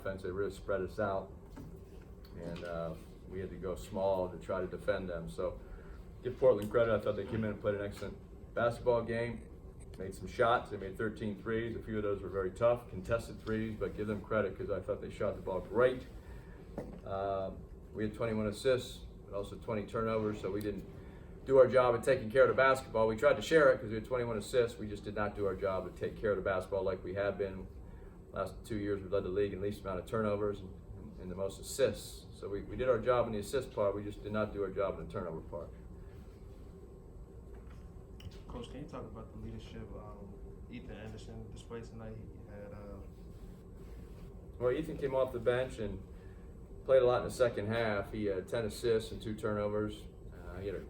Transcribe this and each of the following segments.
offense. They really spread us out, and we had to go small to try to defend them. So give Portland credit. I thought they came in and played an excellent basketball game, made some shots. They made 13 threes. A few of those were very tough, contested threes, but give them credit because I thought they shot the ball great. We had 21 assists, but also 20 turnovers, so we didn't do our job at taking care of the basketball. We tried to share it because we had 21 assists. We just did not do our job to take care of the basketball like we have been. Last 2 years, we've led the league in least amount of turnovers and the most assists. So we did our job in the assist part. We just did not do our job in the turnover part. Coach, can you talk about the leadership Ethan Anderson displayed tonight? He had, Well, Ethan came off the bench and played a lot in the second half. He had 10 assists and 2 turnovers. He had a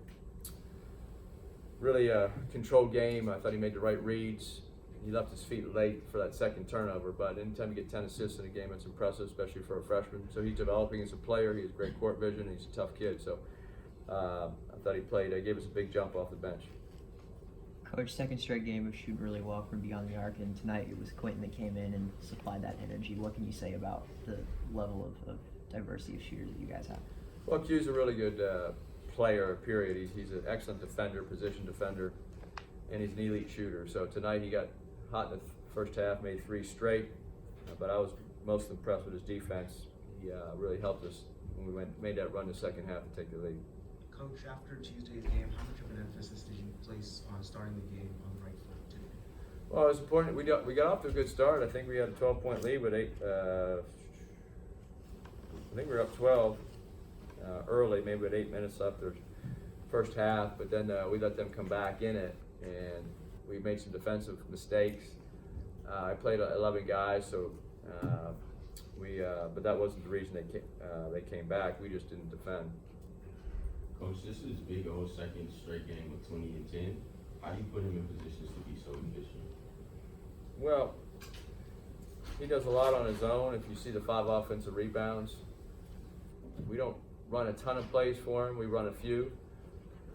really controlled game. I thought he made the right reads. He left his feet late for that second turnover, but anytime you get 10 assists in a game, it's impressive, especially for a freshman. So he's developing as a player. He has great court vision. He's a tough kid. So I thought he gave us a big jump off the bench. Coach, second straight game of shooting really well from beyond the arc, and tonight it was Quentin that came in and supplied that energy. What can you say about the level of diversity of shooters that you guys have? Well, Q's a really good player, period. He's an excellent defender, position defender, and he's an elite shooter. So tonight he got hot in the first half, made 3 straight, but I was most impressed with his defense. He really helped us when we made that run the second half to take the lead. Coach, after Tuesday's game, how much of an emphasis did you place on starting the game on the right foot today? Well, it was important. We got off to a good start. I think we had a 12-point lead with 8. I think we were up 12 early, maybe with 8 minutes left the first half. But then we let them come back in it, and we made some defensive mistakes. I played 11 guys, so but that wasn't the reason they came back. We just didn't defend. Coach, this is Big O's second straight game with 20 and 10. How do you put him in positions to be so efficient? Well, he does a lot on his own. If you see the 5 offensive rebounds, we don't run a ton of plays for him. We run a few,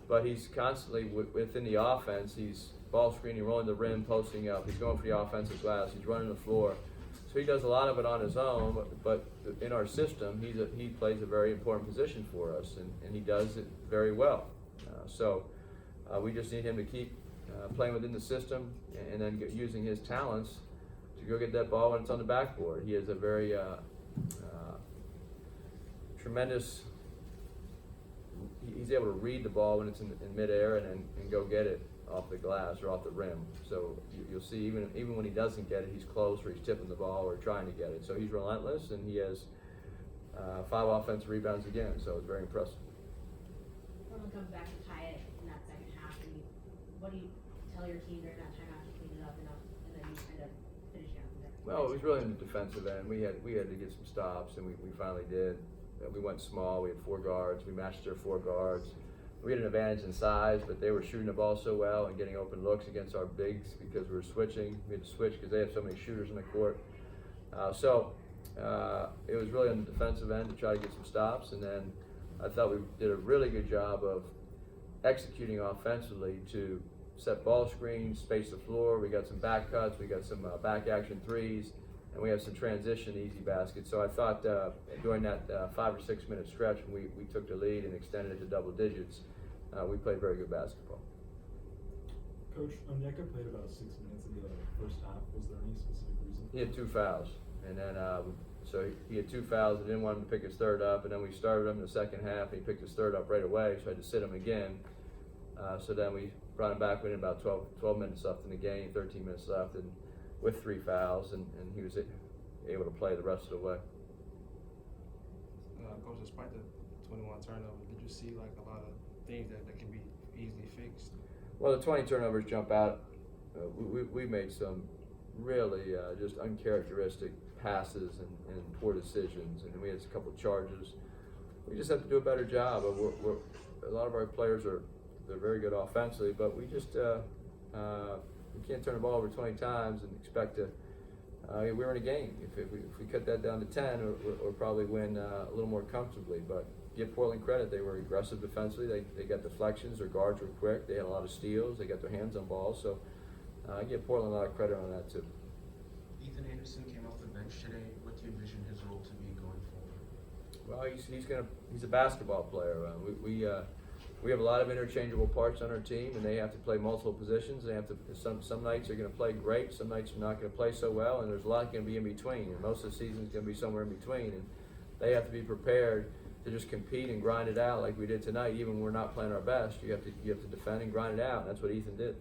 but he's constantly within the offense. He's ball screening, rolling the rim, posting up. He's going for the offensive glass. He's running the floor. So he does a lot of it on his own, but in our system, he plays a very important position for us, and he does it very well. So we just need him to keep playing within the system and then using his talents to go get that ball when it's on the backboard. He has a very tremendous, he's able to read the ball when it's in midair and go get it off the glass or off the rim. So you'll see even when he doesn't get it, he's close or he's tipping the ball or trying to get it. So he's relentless, and he has 5 offensive rebounds again, so it's very impressive. Portland comes back to tie it in that second half, and what do you tell your team during that timeout to clean it up enough, and then you end up finishing out from there? Well, it was really in the defensive end. We had to get some stops, and we finally did. We went small. We had 4 guards. We matched their 4 guards. We had an advantage in size, but they were shooting the ball so well and getting open looks against our bigs because we were switching. We had to switch because they have so many shooters in the court. So it was really on the defensive end to try to get some stops, and then I thought we did a really good job of executing offensively to set ball screens, space the floor. We got some back cuts, we got some back action threes, and we have some transition easy baskets. So I thought during that 5 or 6 minute stretch when we took the lead and extended it to double digits, we played very good basketball. Coach, Onyeka played about 6 minutes in the first half. Was there any specific reason? He had 2 fouls, and then so he had 2 fouls. I didn't want him to pick his third up, and then we started him in the second half, and he picked his third up right away, so I had to sit him again. So then we brought him back. We had about 12 minutes left in the game, 13 minutes left, and with 3 fouls, and he was able to play the rest of the way. Coach, despite the 21 turnovers, did you see like a lot of things that can be easily fixed? Well, the 20 turnovers jump out. We made some really just uncharacteristic passes and poor decisions, and we had a couple of charges. We just have to do a better job. A lot of our players they're very good offensively, but we just we can't turn the ball over 20 times and expect to. We're in a game. If we cut that down to 10, or probably win a little more comfortably. But give Portland credit; they were aggressive defensively. They got deflections. Their guards were quick. They had a lot of steals. They got their hands on balls. So I give Portland a lot of credit on that too. Ethan Anderson came off the bench today. What do you envision his role Oh, he's a basketball player. We have a lot of interchangeable parts on our team, and they have to play multiple positions. They have to. Some nights are going to play great. Some nights are not going to play so well, and there's a lot going to be in between. And most of the season is going to be somewhere in between, and they have to be prepared to just compete and grind it out like we did tonight. Even when we're not playing our best, you have to defend and grind it out. And that's what Ethan did.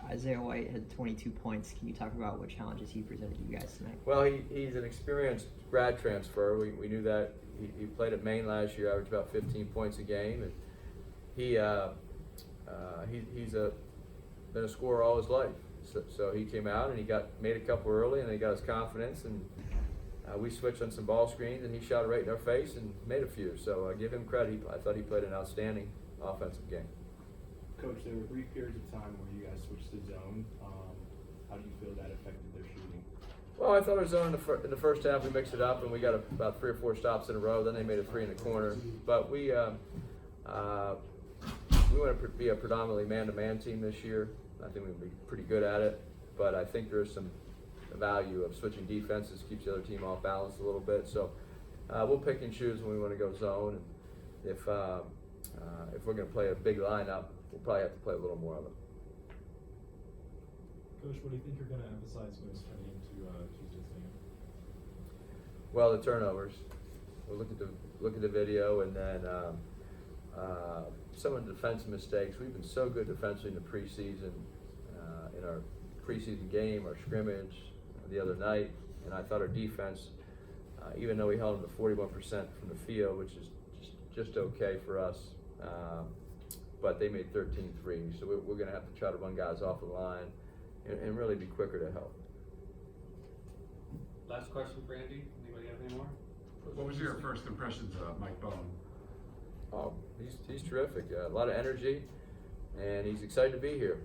Isaiah White had 22 points. Can you talk about what challenges he presented to you guys tonight? Well, he's an experienced grad transfer. We knew that. He played at Maine last year, averaged about 15 points a game, and he's been a scorer all his life. So he came out and he made a couple early, and he got his confidence, and we switched on some ball screens, and he shot it right in our face and made a few. So I give him credit. I thought he played an outstanding offensive game. Coach, there were brief periods of time where you guys switched to zone. How do you feel that affected their shooting? Well, I thought our zone in the first half, we mixed it up, and we got about 3 or 4 stops in a row. Then they made a 3 in the corner. But we want to be a predominantly man-to-man team this year. I think we'll be pretty good at it. But I think there's some value of switching defenses, keeps the other team off balance a little bit. So we'll pick and choose when we want to go zone. And if we're going to play a big lineup, we'll probably have to play a little more of it. Coach, what do you think you're going to emphasize most heading into Tuesday's game? Well, the turnovers. We'll look at the video, and then some of the defensive mistakes. We've been so good defensively in the preseason, in our preseason game, our scrimmage the other night, and I thought our defense, even though we held them to 41% from the field, which is just okay for us, but they made 13 threes, so we're going to have to try to run guys off the line and really be quicker to help. Last question for Andy. Anybody have any more? What was your first impressions of Mike Bowen? Oh, he's terrific. A lot of energy, and he's excited to be here.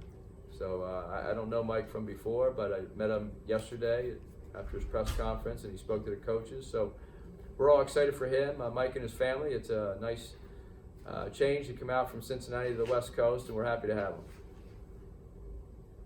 So I don't know Mike from before, but I met him yesterday after his press conference, and he spoke to the coaches. So we're all excited for him, Mike and his family. It's a nice change to come out from Cincinnati to the West Coast, and we're happy to have him.